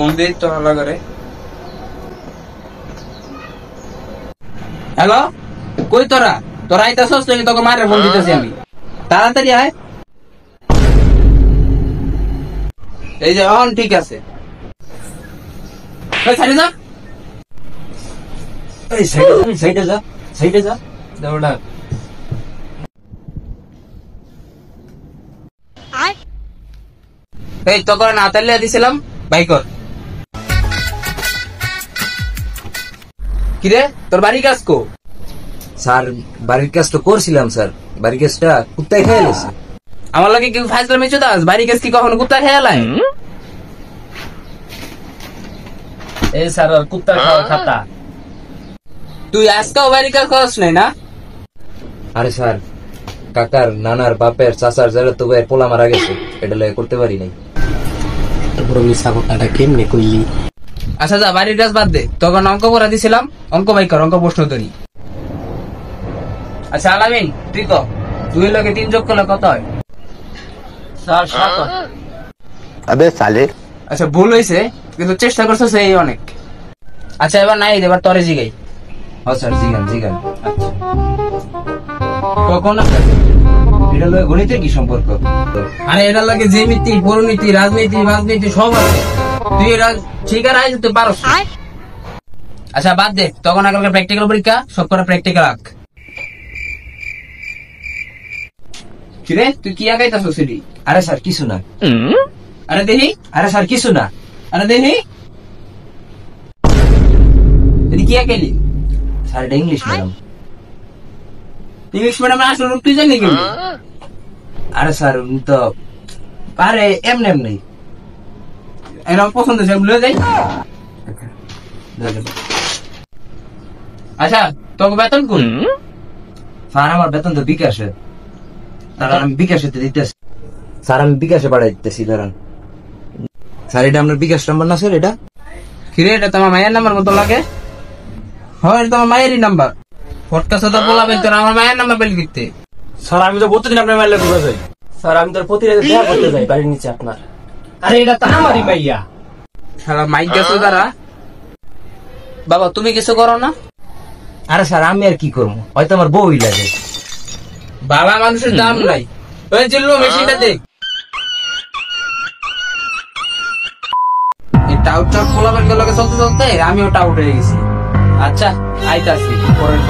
Phone দিই তো হালা করে। হ্যালো, কই তোরা? তোরা আইতাছস নাকি? তোকে মারে ফোন দিতেছি আমি। তাড়াতাড়ি আয়। এই যে অন ঠিক আছে। সাইডে যা, এই সাইডে যা দৌড়া। এই তো করে না তাহলে দিছিলাম ভাই কর। কিরে তোর বাড়ি কাজ কো? স্যার বাড়ির কাজ তো করছিলাম স্যার, বাড়ির কাজটা কুত্তায় খেয়ে গেছে। আমার লাগে কি ফাইজলা মিচু দাস? বাড়ি কাজ কি কখনো কুত্তা খেয়ালায়? এই স্যার কুত্তার খাওয়া খাতা। তুই আজকাও বাড়ি কাজ করস নাই না? আরে স্যার, কাকার নানার বাপের চাচার যারা তো ভাই পোলা মারা গেছে, এটা লাগে করতে পারি নাই। কেমনে কইলি? আচ্ছা যা, বাড়ির কাজ বাদ দে। তখন অঙ্ক পড়া দিছিলাম, অঙ্ক বাই কর, অঙ্ক প্রশ্ন ধরি। আচ্ছা আলামিন তুই কর, 2 লগে 3 যোগ করলে কত হয়? স্যার 7 হয়। अबे साले। আচ্ছা ভুল হয়েছে, কিন্তু চেষ্টা করছো সেই অনেক। আচ্ছা এবার নাই, এবার তরে জিগাই। হ্যাঁ স্যার, জিগান। আচ্ছা কখন? এটা লগে গণিতের কি সম্পর্ক? আরে এটার লাগে জ্যামিতি, পরিমিতি, রাজনীতি, রাজনীতি সব আছে। তুই এটা শিকার আয় যেতে পারস। আচ্ছা বাদ দে, তখন আগে প্র্যাকটিক্যাল পরীক্ষা, সব করে প্র্যাকটিক্যাল রাখ। কিরে তুই কি আগাইতাছস সেটি? আরে স্যার কিছু না। আরে দেখি, আরে স্যার কিছু না। আরে দেখি, এটি কি আগাইলি? স্যার এটা ইংলিশ ম্যাডাম। ইংলিশ ম্যাডামে আসলে তুই জানি কি? আরে স্যার উনি তো আরে এমনি এরকম পছন্দ হয়েছে, ভুলে যাই। আচ্ছা তোকে বেতন কোন? স্যার আমার বেতন তো বিকাশে, তারা আমি বিকাশে দিতেছি। স্যার আমি বিকাশে পাঠাই দিতেছি, দাঁড়ান। স্যার এটা আপনার বিকাশ নাম্বার না স্যার? এটা কিরে এটা তোমার মায়ের নাম্বার মতো লাগে? হয় এটা তোমার মায়েরই নাম্বার। ফটকা সাদা বলাবে তোর আমার মায়ের নাম্বার পেলি দিতে। স্যার আমি তো প্রতিদিন আপনার মাইলে ঘুরে যাই। স্যার আমি তোর প্রতিদিন দেখা করতে যাই বাড়ির নিচে আপনার। আরে এটা তো আমারই মাইয়া। সারা মাইক গেছো তারা। বাবা তুমি কিছু করো না? আরে স্যার আমি আর কি করবো, হয়তো আমার বউই লাগে। বাবা মানুষের দাম নাই। ওই জিল্লু মেশিনটা দেখ। এই টাউট টাউট বলাবে চলতে চলতে আমিও টাউট হয়ে গেছি। আচ্ছা আইতাছি পরের